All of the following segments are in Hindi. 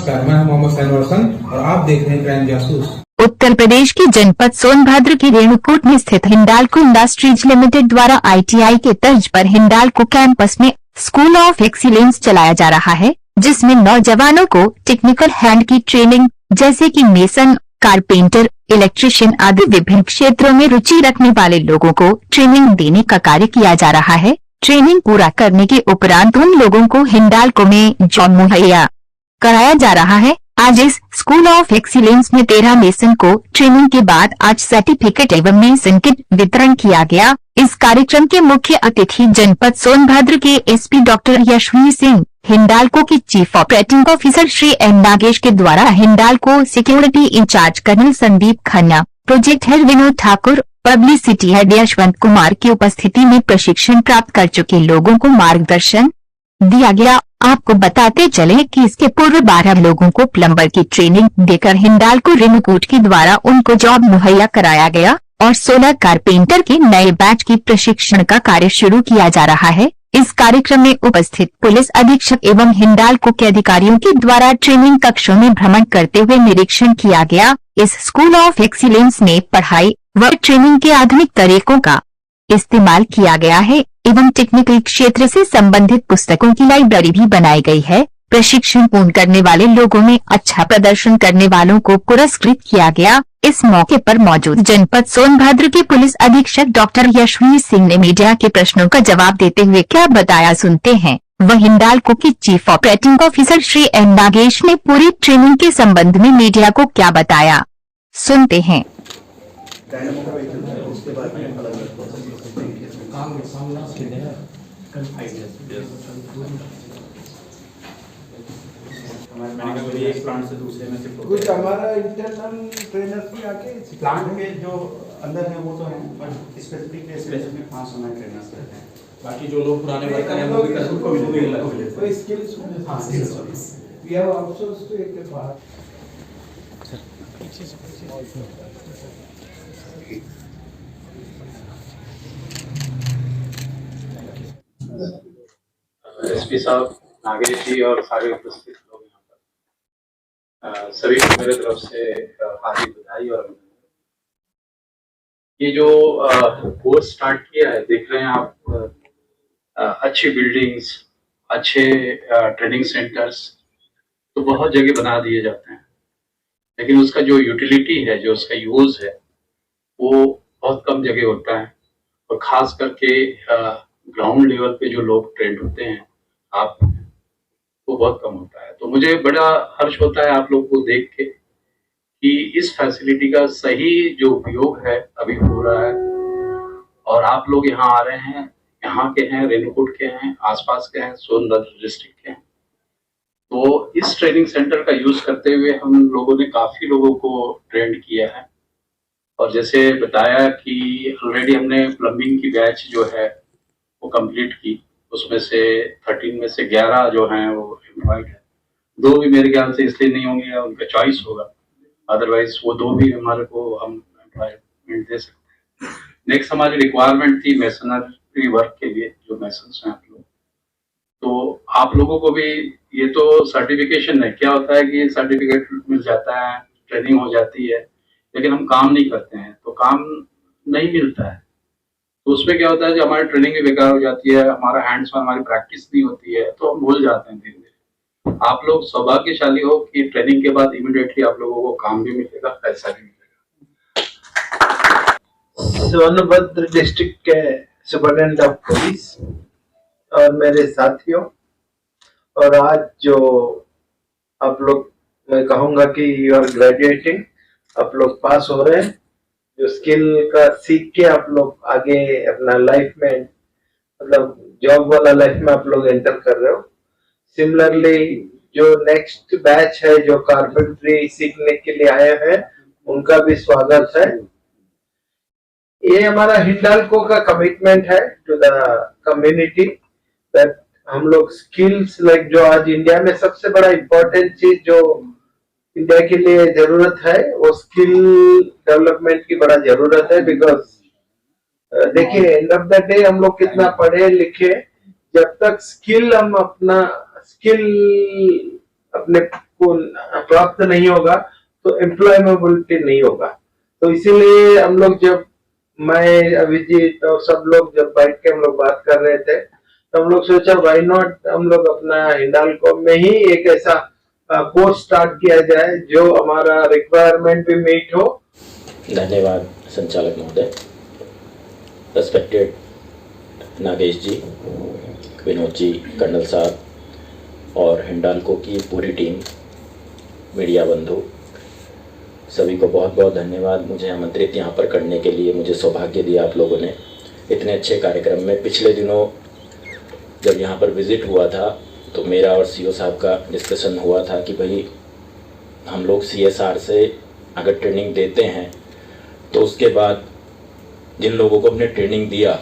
नमस्कार, मैं हूं मोहम्मद सैन रोशन और आप देख रहे हैं क्राइम जासूस। उत्तर प्रदेश के जनपद सोनभद्र के रेणुकूट में स्थित हिंडाल्को इंडस्ट्रीज लिमिटेड द्वारा आईटीआई के तर्ज पर हिंडाल्को कैंपस में स्कूल ऑफ एक्सीलेंस चलाया जा रहा है, जिसमें नौजवानों को टेक्निकल हैंड की ट्रेनिंग जैसे कि मेसन, कारपेंटर, इलेक्ट्रिशियन आदि विभिन्न क्षेत्रों में रुचि रखने वाले लोगों को ट्रेनिंग देने का कार्य किया जा रहा है। ट्रेनिंग पूरा करने के उपरांत उन लोगों को हिंडाल्को में जॉब मुहैया कराया जा रहा है। आज इस स्कूल ऑफ एक्सीलेंस में 13 मेसन को ट्रेनिंग के बाद आज सर्टिफिकेट एवं मेसन किट वितरण किया गया। इस कार्यक्रम के मुख्य अतिथि जनपद सोनभद्र के एसपी डॉक्टर यशवीर सिंह, हिंडाल्को के chief operating officer Shri N Nagesh के द्वारा Hindalco security incharge colonel Sandeep Khanna, project head Vinod Thakur, publicity head Yashwant Kumar की उपस्थिति में प्रशिक्षण प्राप्त कर चुके लोगों को मार्गदर्शन दिया गया। आपको बताते चले कि इसके पूर्व 12 लोगों को प्लम्बर की ट्रेनिंग देकर हिंडाल्को रेणुकूट के द्वारा उनको जॉब मुहैया कराया गया और 16 कारपेंटर के नए बैच की प्रशिक्षण का कार्य शुरू किया जा रहा है। इस कार्यक्रम में उपस्थित पुलिस अधीक्षक एवं हिंडाल्को के अधिकारियों के द्वारा ट्रेनिंग कक्षों में भ्रमण करते हुए निरीक्षण किया गया। इस स्कूल ऑफ एक्सीलेंस में पढ़ाई व ट्रेनिंग के आधुनिक तरीकों का इस्तेमाल किया गया है एवं टेक्निकल क्षेत्र से संबंधित पुस्तकों की लाइब्रेरी भी बनाई गई है। प्रशिक्षण पूर्ण करने वाले लोगों में अच्छा प्रदर्शन करने वालों को पुरस्कृत किया गया। इस मौके पर मौजूद जनपद सोनभद्र के पुलिस अधीक्षक डॉक्टर यशवीर सिंह ने मीडिया के प्रश्नों का जवाब देते हुए क्या बताया, सुनते हैं। वह हिंडाल्को के chief operating officer Shri N Nagesh ने पूरी ट्रेनिंग के संबंध में मीडिया को क्या बताया, सुनते हैं। एक प्लांट से दूसरे में शिफ्ट कुछ हमारा इंटरनल ट्रेनर्स भी आके प्लांट के जो अंदर है वो तो है, बट स्पेसिफिक 5 हमारे ट्रेनर्स रहते हैं। बाकी जो लोग पुराने वर्कर हैं वो भी कर सकते हैं। कोई स्किल्स हाँ, skills we have outsource to एक बात एसपी साहब, नागेश जी और सारे उपस्थित लोग यहाँ पर, सभी को मेरे तरफ से हार्दिक बधाई और अभिनंदन। ये जो कोर्स स्टार्ट किया है, देख रहे हैं आप, अच्छी बिल्डिंग्स, अच्छे ट्रेनिंग सेंटर्स तो बहुत जगह बना दिए जाते हैं, लेकिन उसका जो यूटिलिटी है, जो उसका यूज है, वो बहुत कम जगह होता है। और खास करके ग्राउंड लेवल पे जो लोग ट्रेंड होते हैं आप, वो बहुत कम होता है। तो मुझे बड़ा हर्ष होता है आप लोग को देख के कि इस फैसिलिटी का सही जो उपयोग है अभी हो रहा है, और आप लोग यहाँ आ रहे हैं, यहाँ के हैं, रेणुकूट के हैं, आसपास के हैं, सोनभद्र डिस्ट्रिक्ट के हैं। तो इस ट्रेनिंग सेंटर का यूज करते हुए हम लोगों ने काफी लोगों को ट्रेंड किया है। और जैसे बताया कि ऑलरेडी हमने प्लम्बिंग की बैच जो है वो कंप्लीट की, उसमें से 13 में से 11 जो हैं वो एम्प्लॉयड है। 2 भी मेरे ख्याल से इसलिए नहीं होंगे, उनका चॉइस होगा, अदरवाइज वो 2 भी हमारे को हम एम्प्लॉयमेंट दे सकते हैं। नेक्स्ट हमारी रिक्वायरमेंट थी मेसनरी वर्क के लिए, जो मेसन्स हैं आप लोग, तो आप लोगों को भी ये तो सर्टिफिकेशन है। क्या होता है कि सर्टिफिकेट मिल जाता है, ट्रेनिंग हो जाती है, लेकिन हम काम नहीं करते हैं तो काम नहीं मिलता है। तो उसमें क्या होता है कि हमारी ट्रेनिंग भी बेकार हो जाती है, हमारा हैंड्स ऑन, हमारी प्रैक्टिस नहीं होती है, तो हम भूल जाते हैं धीरे धीरे। आप लोग सौभाग्यशाली हो कि ट्रेनिंग के बाद इमीडिएटली आप लोगों को काम भी मिलेगा, पैसा भी मिलेगा। सोनभद्र डिस्ट्रिक्ट के सुपरिटेंडेंट ऑफ पुलिस और मेरे साथियों, और आज जो आप लोग, मैं कहूँगा कि यू आर ग्रेजुएटिंग, आप लोग पास हो रहे हैं, जो स्किल का सीख के आप लोग आगे अपना लाइफ में, मतलब जॉब वाला लाइफ में आप लोग एंटर कर रहे हो। सिमिलरली जो नेक्स्ट बैच है जो कारपेंटरी सीखने के लिए आए हैं, उनका भी स्वागत है। ये हमारा हिंडाल्को का कमिटमेंट है टू द कम्युनिटी दैट हम लोग स्किल्स लाइक जो आज इंडिया में सबसे बड़ा इम्पोर्टेंट चीज जो इंडिया के लिए जरूरत है, वो स्किल डेवलपमेंट की बड़ा जरूरत है। बिकॉज देखिए, एंड ऑफ द डे हम लोग कितना पढ़े लिखे, जब तक स्किल हम अपना स्किल अपने को प्राप्त नहीं होगा तो एम्प्लॉयमेबिलिटी नहीं होगा। तो इसीलिए हम लोग जब मैं अभिजीत और सब लोग जब बैठ के हम लोग बात कर रहे थे तो हम लोग सोचा व्हाई नॉट हम लोग अपना हिंडाल्को में ही एक ऐसा कोर्स स्टार्ट किया जाए जो हमारा रिक्वायरमेंट भी मीट हो। धन्यवाद संचालक महोदय। रेस्पेक्टेड नागेश जी, विनोद जी, कर्नल साहब और हिंडाल्को की पूरी टीम, मीडिया बंधु, सभी को बहुत बहुत धन्यवाद मुझे आमंत्रित यहाँ पर करने के लिए। मुझे सौभाग्य दिया आप लोगों ने इतने अच्छे कार्यक्रम में। पिछले दिनों जब यहाँ पर विज़िट हुआ था तो मेरा और सीओ साहब का डिस्कशन हुआ था कि भाई हम लोग CSR से अगर ट्रेनिंग देते हैं तो उसके बाद जिन लोगों को हमने ट्रेनिंग दिया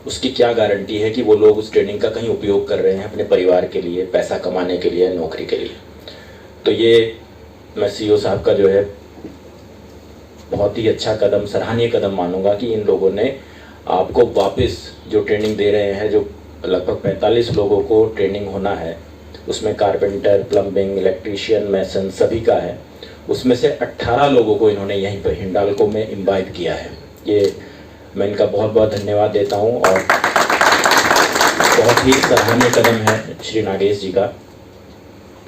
उसकी क्या गारंटी है कि वो लोग उस ट्रेनिंग का कहीं उपयोग कर रहे हैं अपने परिवार के लिए, पैसा कमाने के लिए, नौकरी के लिए। तो ये मैं सीओ साहब का जो है बहुत ही अच्छा कदम, सराहनीय कदम मानूंगा कि इन लोगों ने आपको वापस जो ट्रेनिंग दे रहे हैं, जो लगभग 45 लोगों को ट्रेनिंग होना है, उसमें कारपेंटर, प्लम्बिंग, इलेक्ट्रीशियन, मैसन सभी का है, उसमें से 18 लोगों को इन्होंने यहीं पर हिंडाल्को में इम्बाइब किया है। ये मैं इनका बहुत बहुत धन्यवाद देता हूं और बहुत ही सराहनीय कदम है श्री नागेश जी का।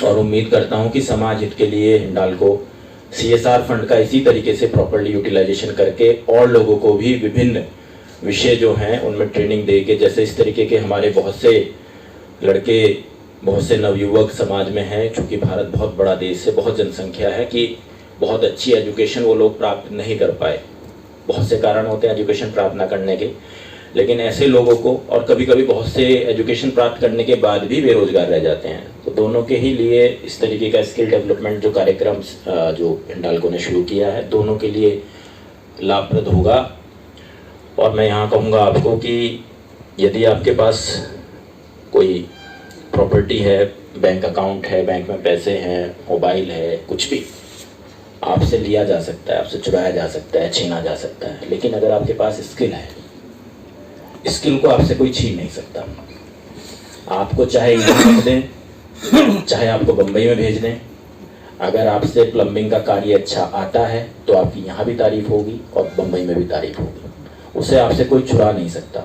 और उम्मीद करता हूं कि समाज हित के लिए हिंडाल्को CSR फंड का इसी तरीके से प्रॉपर्ली यूटिलाइजेशन करके और लोगों को भी विभिन्न विषय जो हैं उनमें ट्रेनिंग दे के, जैसे इस तरीके के हमारे बहुत से लड़के, बहुत से नवयुवक समाज में हैं, चूँकि भारत बहुत बड़ा देश है, बहुत जनसंख्या है, कि बहुत अच्छी एजुकेशन वो लोग प्राप्त नहीं कर पाए। बहुत से कारण होते हैं एजुकेशन प्राप्त ना करने के, लेकिन ऐसे लोगों को, और कभी कभी बहुत से एजुकेशन प्राप्त करने के बाद भी बेरोजगार रह जाते हैं, तो दोनों के ही लिए इस तरीके का स्किल डेवलपमेंट जो कार्यक्रम जो हिंडाल्को ने शुरू किया है, दोनों के लिए लाभप्रद होगा। और मैं यहाँ कहूँगा आपको कि यदि आपके पास कोई प्रॉपर्टी है, बैंक अकाउंट है, बैंक में पैसे हैं, मोबाइल है, कुछ भी आपसे लिया जा सकता है, आपसे चुराया जा सकता है, छीना जा सकता है, लेकिन अगर आपके पास स्किल है, स्किल को आपसे कोई छीन नहीं सकता। आपको चाहे यहाँ दें, चाहे आपको बम्बई में भेज दें, अगर आपसे प्लम्बिंग का कार्य अच्छा आता है तो आपकी यहाँ भी तारीफ होगी और बम्बई में भी तारीफ होगी, उसे आपसे कोई चुरा नहीं सकता।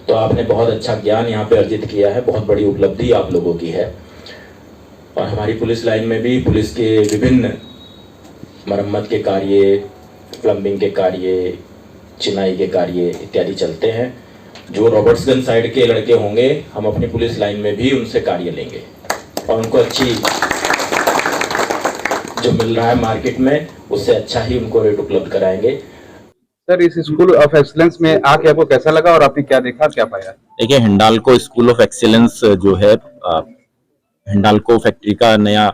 तो आपने बहुत अच्छा ज्ञान यहाँ पे अर्जित किया है, बहुत बड़ी उपलब्धि आप लोगों की है। और हमारी पुलिस लाइन में भी पुलिस के विभिन्न मरम्मत के कार्य, प्लम्बिंग के कार्य, चिनाई के कार्य इत्यादि चलते हैं। जो रॉबर्ट्सगंज साइड के लड़के होंगे, हम अपनी पुलिस लाइन में भी उनसे कार्य लेंगे और उनको अच्छी जो मिल रहा है मार्केट में, उससे अच्छा ही उनको रेट उपलब्ध कराएंगे। सर, इस स्कूल ऑफ एक्सीलेंस में आके आपको कैसा लगा और आपने क्या देखा, क्या पाया? देखिए, हिंडाल्को स्कूल ऑफ एक्सीलेंस जो है हिंडाल्को फैक्ट्री का नया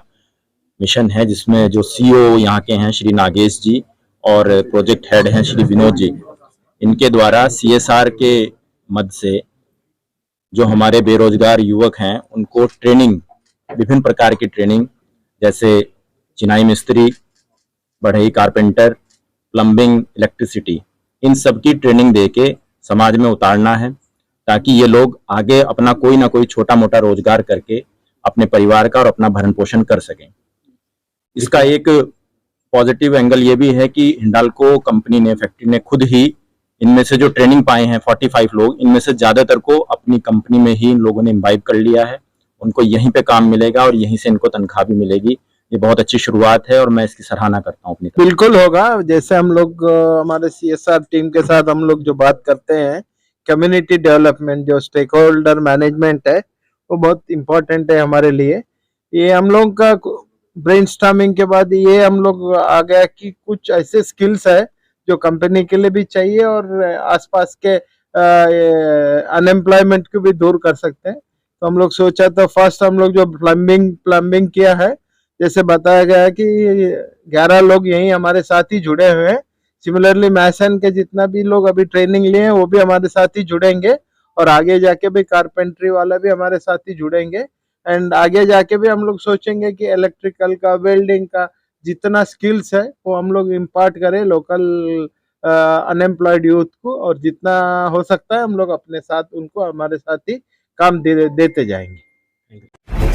मिशन है, जिसमें जो CEO यहाँ के हैं श्री नागेश जी और प्रोजेक्ट हेड हैं श्री विनोद जी, इनके द्वारा CSR के मद से जो हमारे बेरोजगार युवक हैं उनको ट्रेनिंग, विभिन्न प्रकार की ट्रेनिंग, जैसे चिनाई मिस्त्री, बढ़ई कारपेंटर, प्लम्बिंग, इलेक्ट्रिसिटी, इन सब की ट्रेनिंग देके समाज में उतारना है, ताकि ये लोग आगे अपना कोई ना कोई छोटा मोटा रोजगार करके अपने परिवार का और अपना भरण पोषण कर सकें। इसका एक पॉजिटिव एंगल ये भी है कि हिंडाल्को कंपनी ने, फैक्ट्री ने खुद ही इनमें से जो ट्रेनिंग पाए हैं 45 लोग, इनमें से ज्यादातर को अपनी कंपनी में ही इन लोगों ने इम्बाइब कर लिया है। उनको यहीं पे काम मिलेगा और यहीं से इनको तनख्वाह भी मिलेगी। ये बहुत अच्छी शुरुआत है और मैं इसकी सराहना करता हूँ अपनी तरफ। बिल्कुल होगा। जैसे हम लोग हमारे CSR टीम के साथ हम लोग जो बात करते हैं, कम्युनिटी डेवलपमेंट, जो स्टेक होल्डर मैनेजमेंट है, वो बहुत इम्पोर्टेंट है हमारे लिए। ये हम लोग का ब्रेनस्टॉर्मिंग के बाद ये हम लोग आ गया कि कुछ ऐसे स्किल्स है जो कंपनी के लिए भी चाहिए और आसपास के अनएम्प्लॉयमेंट को भी दूर कर सकते हैं। तो हम लोग सोचा, तो फर्स्ट हम लोग जो प्लम्बिंग किया है, जैसे बताया गया है कि 11 लोग यहीं हमारे साथ ही जुड़े हुए हैं। सिमिलरली मैसन के जितना भी लोग अभी ट्रेनिंग लिए हैं वो भी हमारे साथ ही जुड़ेंगे और आगे जाके भी कारपेंट्री वाला भी हमारे साथ ही जुड़ेंगे। एंड आगे जाके भी हम लोग सोचेंगे कि इलेक्ट्रिकल का, वेल्डिंग का जितना स्किल्स है वो हम लोग इम्पार्ट करें लोकल अनएम्प्लॉयड यूथ को, और जितना हो सकता है हम लोग अपने साथ उनको हमारे साथ ही काम देते जाएंगे।